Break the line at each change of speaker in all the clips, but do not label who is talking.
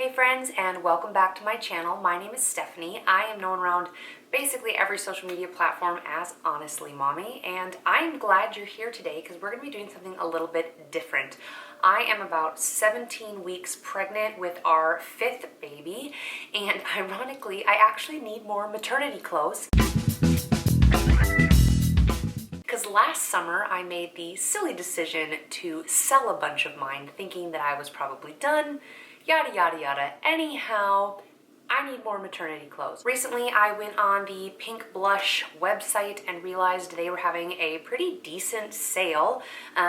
Hey friends, and welcome back to my channel. My name is Stephanie. I am known around basically every social media platform as Honestly Mommy, and I'm glad you're here today because we're going to be doing something a little bit different. I am about 17 weeks pregnant with our fifth baby, and ironically, I actually need more maternity clothes. Because last summer I made the silly decision to sell a bunch of mine thinking that I was probably done, yada yada yada. Anyhow, I need more maternity clothes. Recently I went on the Pink Blush website and realized they were having a pretty decent sale.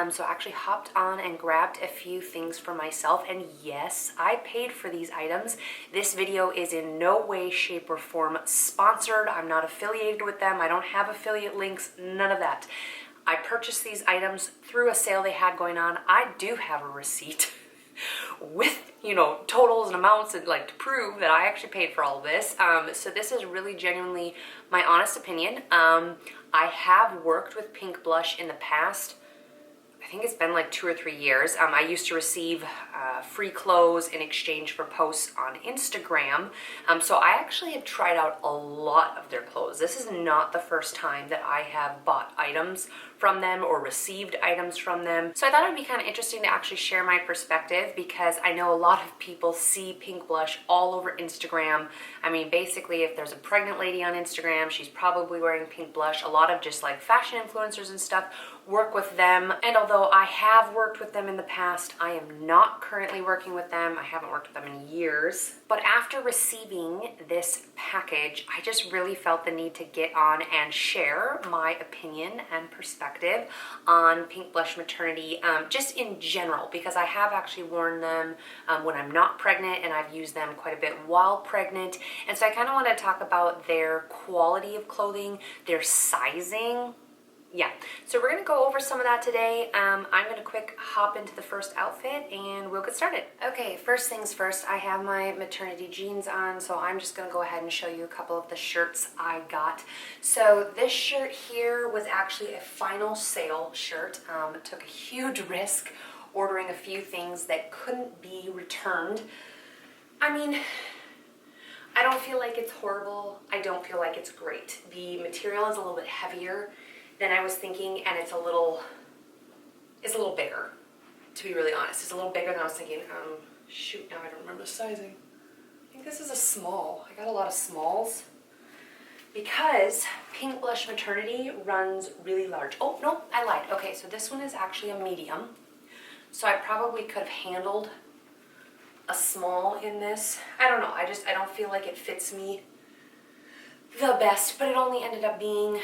So I actually hopped on and grabbed a few things for myself, and yes, I paid for these items. This video is in no way, shape, or form sponsored. I'm not affiliated with them. I don't have affiliate links, none of that. I purchased these items through a sale they had going on. I do have a receipt with, totals and amounts and to prove that I actually paid for all of this. So this is really genuinely my honest opinion. I have worked with Pink Blush in the past. I think it's been like 2 or 3 years. I used to receive free clothes in exchange for posts on Instagram. So I actually have tried out a lot of their clothes. This is not the first time that I have bought items from them or received items from them. So I thought it would be kind of interesting to actually share my perspective, because I know a lot of people see Pink Blush all over Instagram. I mean, basically, if there's a pregnant lady on Instagram, she's probably wearing Pink Blush. A lot of just fashion influencers and stuff work with them. And although I have worked with them in the past, I am not currently working with them. I haven't worked with them in years. But after receiving this package, I just really felt the need to get on and share my opinion and perspective on Pink Blush Maternity, just in general, because I have actually worn them when I'm not pregnant, and I've used them quite a bit while pregnant. And so I kind of want to talk about their quality of clothing, their sizing. Yeah, so we're going to go over some of that today. I'm going to quick hop into the first outfit and we'll get started. Okay, first things first, I have my maternity jeans on, so I'm just going to go ahead and show you a couple of the shirts I got. So this shirt here was actually a final sale shirt. Took a huge risk ordering a few things that couldn't be returned. I mean, I don't feel like it's horrible. I don't feel like it's great. The material is a little bit heavier than I was thinking, and it's a little bigger, to be really honest. It's a little bigger than I was thinking. Shoot, now I don't remember the sizing. I think this is a small. I got a lot of smalls because Pink Blush Maternity runs really large. Oh, no, I lied. Okay, so this one is actually a medium. So I probably could have handled a small in this. I don't know, I don't feel like it fits me the best, but it only ended up being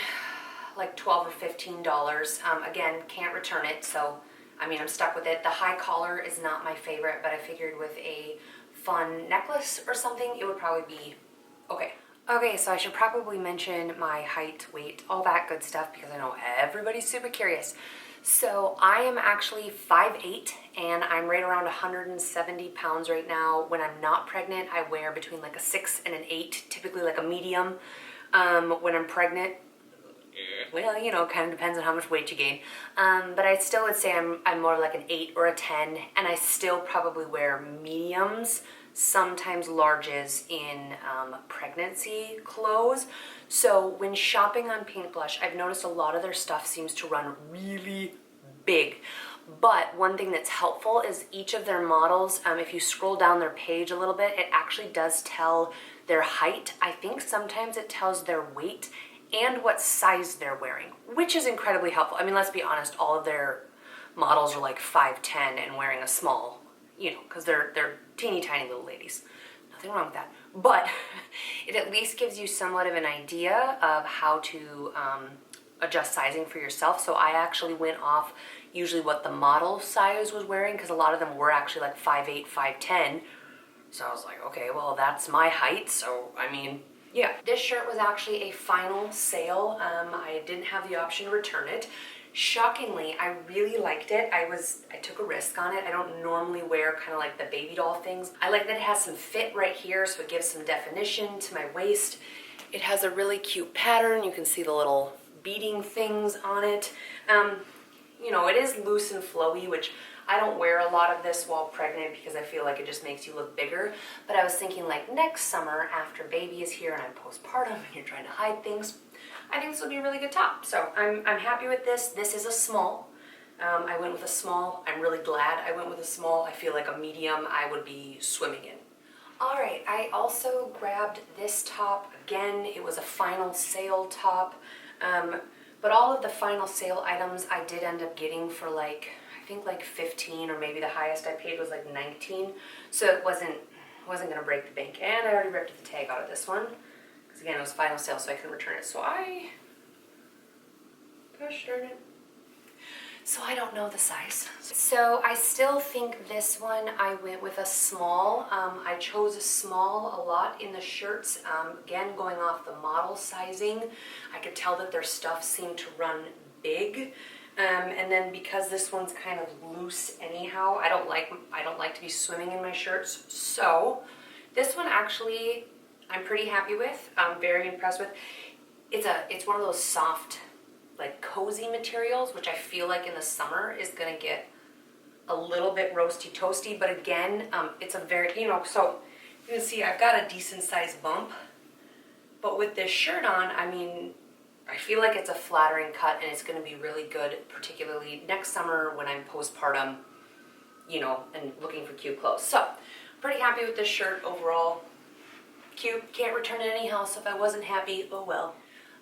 like $12 or $15. Again, can't return it, so I mean, I'm stuck with it. The high collar is not my favorite, but I figured with a fun necklace or something, it would probably be okay. Okay, so I should probably mention my height, weight, all that good stuff, because I know everybody's super curious. So I am actually 5'8", and I'm right around 170 pounds right now. When I'm not pregnant, I wear between like a 6 and an 8, typically like a medium. When I'm pregnant, well, kind of depends on how much weight you gain. But I still would say I'm more like an 8 or a 10, and I still probably wear mediums, sometimes larges in pregnancy clothes. So when shopping on Pink Blush, I've noticed a lot of their stuff seems to run really big. But one thing that's helpful is each of their models, if you scroll down their page a little bit, it actually does tell their height. I think sometimes it tells their weight and what size they're wearing, which is incredibly helpful. I mean, let's be honest, all of their models are like 5'10" and wearing a small, because they're teeny tiny little ladies. Nothing wrong with that. But it at least gives you somewhat of an idea of how to adjust sizing for yourself. So I actually went off usually what the model size was wearing, because a lot of them were actually like 5'8", 5'10". So I was like, okay, well, that's my height. So, I mean, yeah. This shirt was actually a final sale. I didn't have the option to return it. Shockingly, I really liked it. I took a risk on it. I don't normally wear kind of like the baby doll things. I like that it has some fit right here, so it gives some definition to my waist. It has a really cute pattern. You can see the little beading things on it. It is loose and flowy, which I don't wear a lot of this while pregnant because I feel like it just makes you look bigger. But I was thinking like next summer after baby is here and I'm postpartum and you're trying to hide things, I think this would be a really good top. So I'm happy with this. This is a small. I went with a small. I'm really glad I went with a small. I feel like a medium I would be swimming in. All right, I also grabbed this top. Again, it was a final sale top. But all of the final sale items I did end up getting for like, I think like 15, or maybe the highest I paid was like 19. So it wasn't gonna break the bank. And I already ripped the tag out of this one. Because again, it was final sale, so I couldn't return it. So gosh darn it. So I don't know the size. So I still think this one, I went with a small. I chose a small a lot in the shirts. Again, going off the model sizing, I could tell that their stuff seemed to run big. And then because this one's kind of loose anyhow, I don't like to be swimming in my shirts. So this one actually, I'm pretty happy with. I'm very impressed with. It's one of those soft, like cozy materials, which I feel like in the summer is gonna get a little bit roasty toasty, but again, it's a very, so you can see I've got a decent sized bump, but with this shirt on, I mean, I feel like it's a flattering cut and it's gonna be really good, particularly next summer when I'm postpartum, and looking for cute clothes. So, pretty happy with this shirt overall. Cute, can't return it anyhow, so if I wasn't happy, oh well.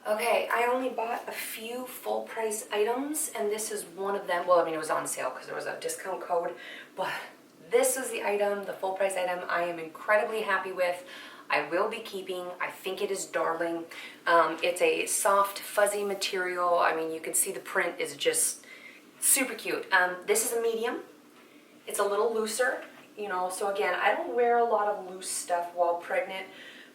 Okay, I only bought a few full price items, and this is one of them. Well, I mean, it was on sale because there was a discount code, but this is the item, the full price item I am incredibly happy with. I will be keeping. I think it is darling. It's a soft, fuzzy material. I mean, you can see the print is just super cute. This is a medium. It's a little looser, so again, I don't wear a lot of loose stuff while pregnant,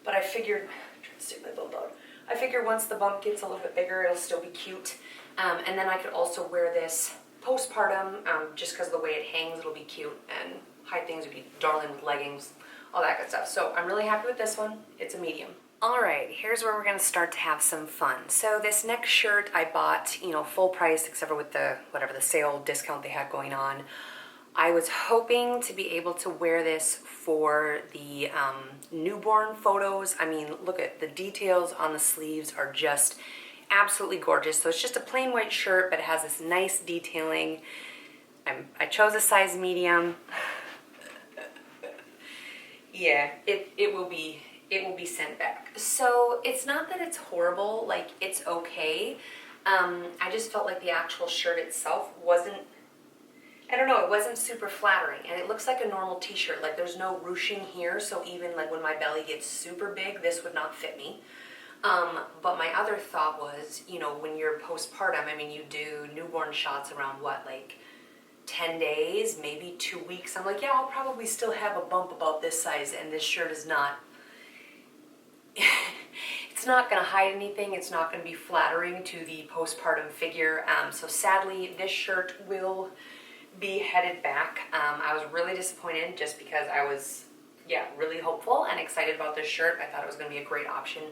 but I figured, I'm trying to stick my little dog. I figure once the bump gets a little bit bigger, it'll still be cute. And then I could also wear this postpartum, just because of the way it hangs, it'll be cute, and hide things would be darling with leggings, all that good stuff. So I'm really happy with this one. It's a medium. All right, here's where we're gonna start to have some fun. So this next shirt I bought, full price, except for with the, whatever the sale discount they had going on. I was hoping to be able to wear this for the newborn photos. I mean, look at the details on the sleeves are just absolutely gorgeous. So it's just a plain white shirt, but it has this nice detailing. I chose a size medium. Yeah, it will be sent back. So it's not that it's horrible, like it's okay. I just felt like the actual shirt itself wasn't, I don't know, it wasn't super flattering, and it looks like a normal t-shirt. Like there's no ruching here, so even like when my belly gets super big, this would not fit me. But my other thought was, when you're postpartum, I mean, you do newborn shots around what, like 10 days, maybe 2 weeks. I'm like, yeah, I'll probably still have a bump about this size, and this shirt is not, it's not gonna hide anything. It's not gonna be flattering to the postpartum figure. So sadly, this shirt will be headed back. I was really disappointed just because I was, really hopeful and excited about this shirt. I thought it was going to be a great option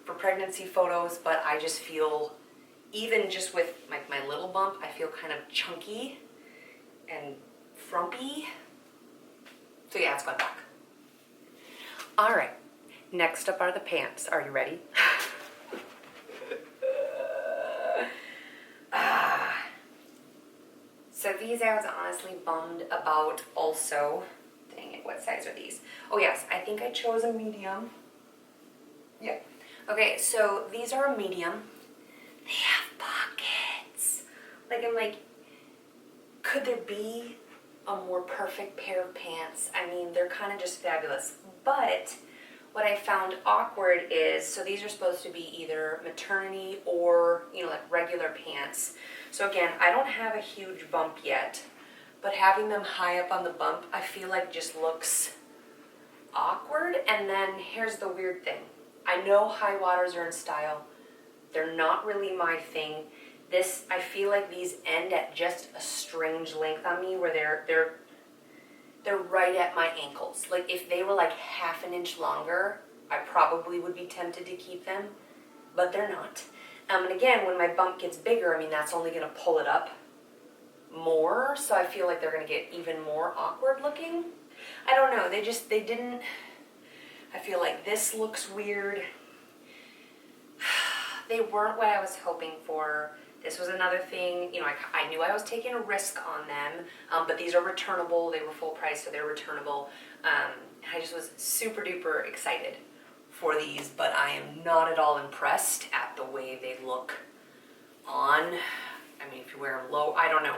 for pregnancy photos, but I just feel, even just with my little bump, I feel kind of chunky and frumpy. So yeah, it's going back. All right, next up are the pants. Are you ready? So these I was honestly bummed about also. Dang it, what size are these? Oh yes, I think I chose a medium. Yeah. Okay, so these are a medium. They have pockets. Like, I'm like, could there be a more perfect pair of pants? I mean, they're kind of just fabulous. But what I found awkward is, so these are supposed to be either maternity or, like regular pants. So again, I don't have a huge bump yet, but having them high up on the bump, I feel like just looks awkward. And then here's the weird thing. I know high waters are in style. They're not really my thing. I feel like these end at just a strange length on me where they're right at my ankles. Like if they were like half an inch longer, I probably would be tempted to keep them, but they're not. And again, when my bump gets bigger, I mean, that's only gonna pull it up. more, so I feel like they're gonna get even more awkward looking. I don't know, they didn't, I feel like this looks weird. They weren't what I was hoping for. This was another thing, you know, I knew I was taking a risk on them, but these are returnable. They were full price, so they're returnable. I just was super duper excited for these, but I am not at all impressed at the way they look on. I mean, if you wear them low, I don't know.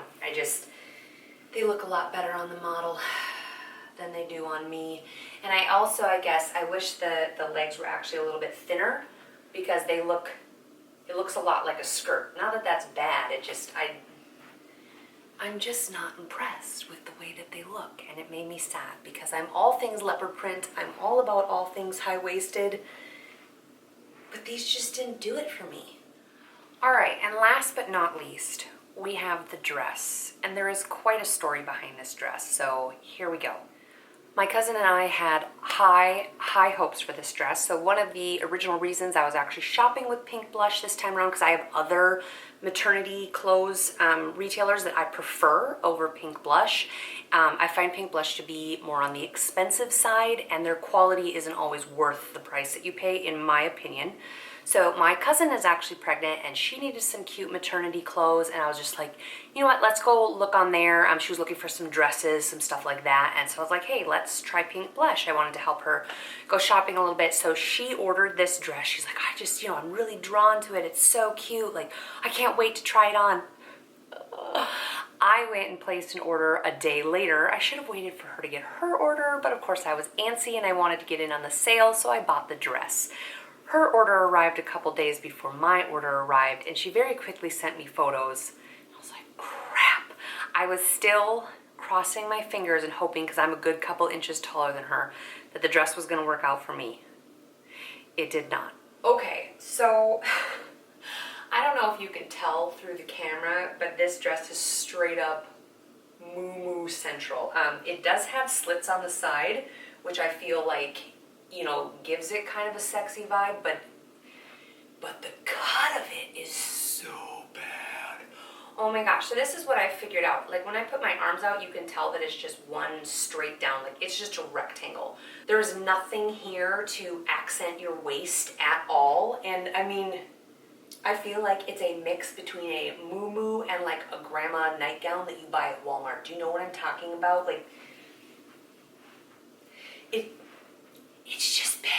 They look a lot better on the model than they do on me. And I also, I guess, I wish the legs were actually a little bit thinner, because it looks a lot like a skirt. Not that that's bad, I'm just not impressed with the way that they look, and it made me sad, because I'm all things leopard print, I'm all about all things high-waisted, but these just didn't do it for me. All right, and last but not least, we have the dress, and there is quite a story behind this dress, so here we go. My cousin and I had high hopes for this dress. So one of the original reasons I was actually shopping with Pink Blush this time around, because I have other maternity clothes retailers that I prefer over Pink Blush. I find Pink Blush to be more on the expensive side, and their quality isn't always worth the price that you pay, in my opinion. So my cousin is actually pregnant, and she needed some cute maternity clothes, and I was just like, you know what, let's go look on there. She was looking for some dresses, some stuff like that, and so I was like, hey, let's try Pink Blush. I wanted to help her go shopping a little bit, so she ordered this dress. She's like, I'm really drawn to it. It's so cute. Like, I can't wait to try it on. I went and placed an order a day later. I should have waited for her to get her order, but of course I was antsy and I wanted to get in on the sale, so I bought the dress. Her order arrived a couple days before my order arrived, and she very quickly sent me photos. I was like, crap. I was still crossing my fingers and hoping, because I'm a good couple inches taller than her, that the dress was gonna work out for me. It did not. Okay, so I don't know if you can tell through the camera, but this dress is straight up moo-moo central. It does have slits on the side, which I feel like, you know, gives it kind of a sexy vibe, but the cut of it is so bad. Oh my gosh, so this is what I figured out. Like, when I put my arms out, you can tell that it's just one straight down, like it's just a rectangle. There is nothing here to accent your waist at all, and I mean, I feel like it's a mix between a moo-moo and like a grandma nightgown that you buy at Walmart. Do you know what I'm talking about? Like, it's just bad.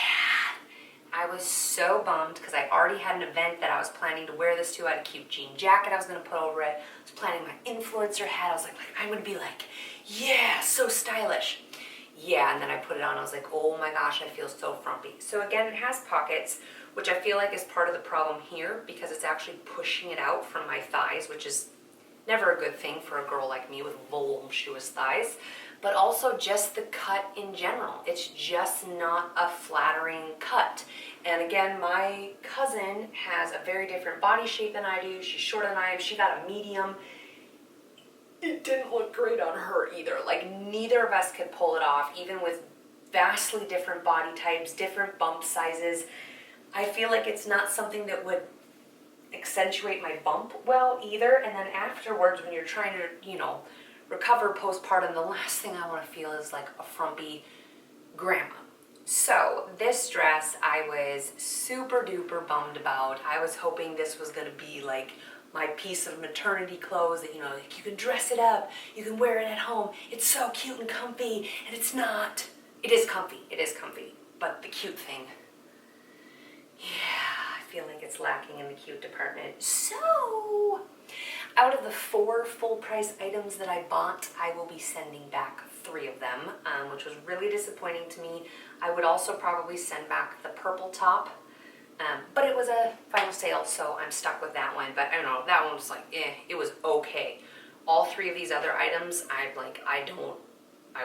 I was so bummed, because I already had an event that I was planning to wear this to. I had a cute jean jacket I was going to put over it. I was planning my influencer hat. I was like, I'm going to be like, yeah, so stylish. Yeah, and then I put it on. I was like, oh my gosh, I feel so frumpy. So again, it has pockets, which I feel like is part of the problem here, because it's actually pushing it out from my thighs, which is never a good thing for a girl like me with voluptuous thighs. But also just the cut in general. It's just not a flattering cut. And again, my cousin has a very different body shape than I do. She's shorter than I am. She got a medium. It didn't look great on her either. Like, neither of us could pull it off, even with vastly different body types, different bump sizes. I feel like it's not something that would accentuate my bump well either. And then afterwards, when you're trying to, you know, recover postpartum, the last thing I want to feel is like a frumpy grandma. So this dress I was super duper bummed about. I was hoping this was going to be like my piece of maternity clothes that, you know, like you can dress it up, you can wear it at home, it's so cute and comfy, and it's not. It is comfy, but the cute thing, yeah, I feel like it's lacking in the cute department. So out of the 4 full price items that I bought, I will be sending back 3 of them, which was really disappointing to me. I would also probably send back the purple top, but it was a final sale, so I'm stuck with that one. But I don't know, that one was like, it was okay. All 3 of these other items, I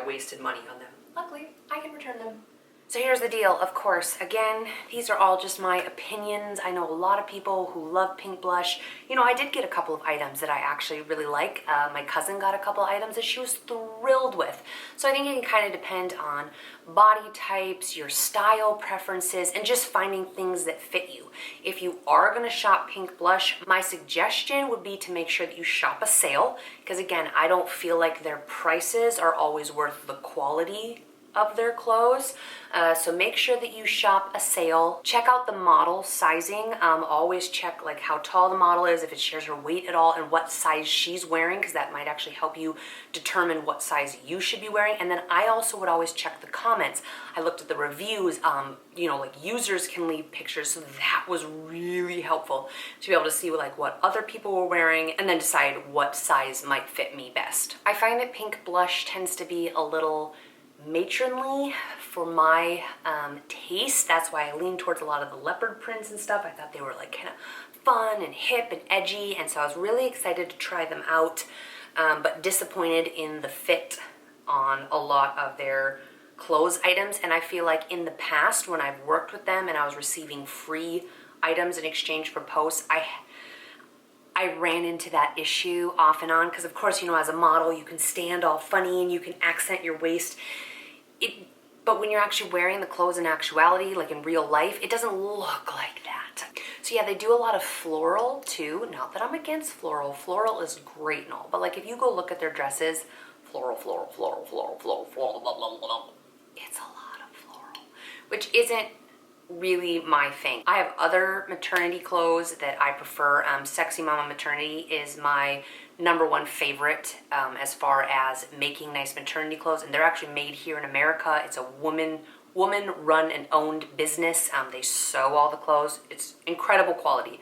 wasted money on them. Luckily, I can return them. So here's the deal, of course. Again, these are all just my opinions. I know a lot of people who love pink blush. You know, I did get a couple of items that I actually really like. My cousin got a couple of items that she was thrilled with. So I think it can kind of depend on body types, your style preferences, and just finding things that fit you. If you are gonna shop pink blush, my suggestion would be to make sure that you shop a sale, because again, I don't feel like their prices are always worth the quality of their clothes. So make sure that you shop a sale. Check out the model sizing. Always check like how tall the model is, if it shares her weight at all, and what size she's wearing, because that might actually help you determine what size you should be wearing. And then I also would always check the comments. I looked at the reviews. You know, like users can leave pictures, so that was really helpful to be able to see like what other people were wearing and then decide what size might fit me best. I find that pink blush tends to be a little matronly for my taste. That's why I lean towards a lot of the leopard prints and stuff. I thought they were like kind of fun and hip and edgy, and so I was really excited to try them out, but disappointed in the fit on a lot of their clothes items. And I feel like in the past when I've worked with them and I was receiving free items in exchange for posts, I ran into that issue off and on, because of course, you know, as a model you can stand all funny and you can accent your waist. But when you're actually wearing the clothes in actuality, like in real life, it doesn't look like that. So yeah, they do a lot of floral too. Not that I'm against floral. Floral is great and all, but like if you go look at their dresses, floral, floral, floral, floral, floral, floral, blah, blah, blah, blah. It's a lot of floral, which isn't really my thing. I have other maternity clothes that I prefer. Sexy Mama Maternity is my #1 favorite as far as making nice maternity clothes, and they're actually made here in America. It's a woman run and owned business. They sew all the clothes. It's incredible quality.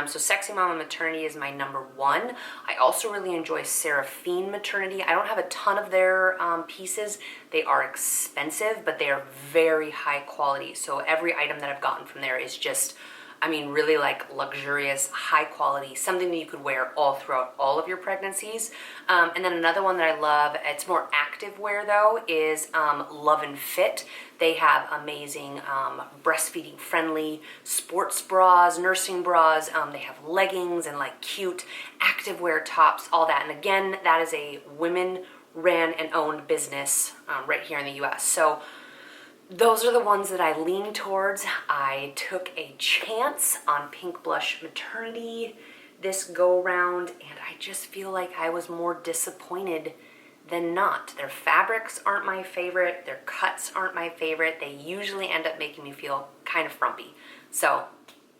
So Sexy Mama Maternity is my #1. I also really enjoy Seraphine Maternity. I don't have a ton of their pieces. They are expensive, but they are very high quality. So every item that I've gotten from there is just, I mean, really like luxurious, high quality, something that you could wear all throughout all of your pregnancies. And then another one that I love, it's more active wear though, is Love and Fit. They have amazing breastfeeding friendly sports bras, nursing bras. They have leggings and like cute activewear tops, all that. And again, that is a women ran and owned business right here in the US. So those are the ones that I lean towards. I took a chance on Pink Blush Maternity this go round, and I just feel like I was more disappointed than not. Their fabrics aren't my favorite, their cuts aren't my favorite. They usually end up making me feel kind of frumpy. So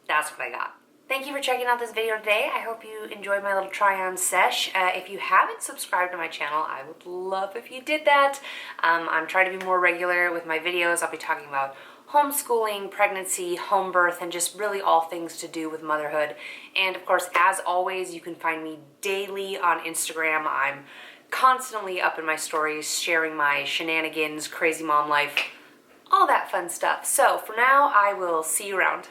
that's what I got. Thank you for checking out this video today. I hope you enjoyed my little try-on sesh. If you haven't subscribed to my channel, I would love if you did that. I'm trying to be more regular with my videos. I'll be talking about homeschooling, pregnancy, home birth, and just really all things to do with motherhood. And of course, as always, you can find me daily on Instagram. I'm constantly up in my stories, sharing my shenanigans, crazy mom life, all that fun stuff. So for now, I will see you around.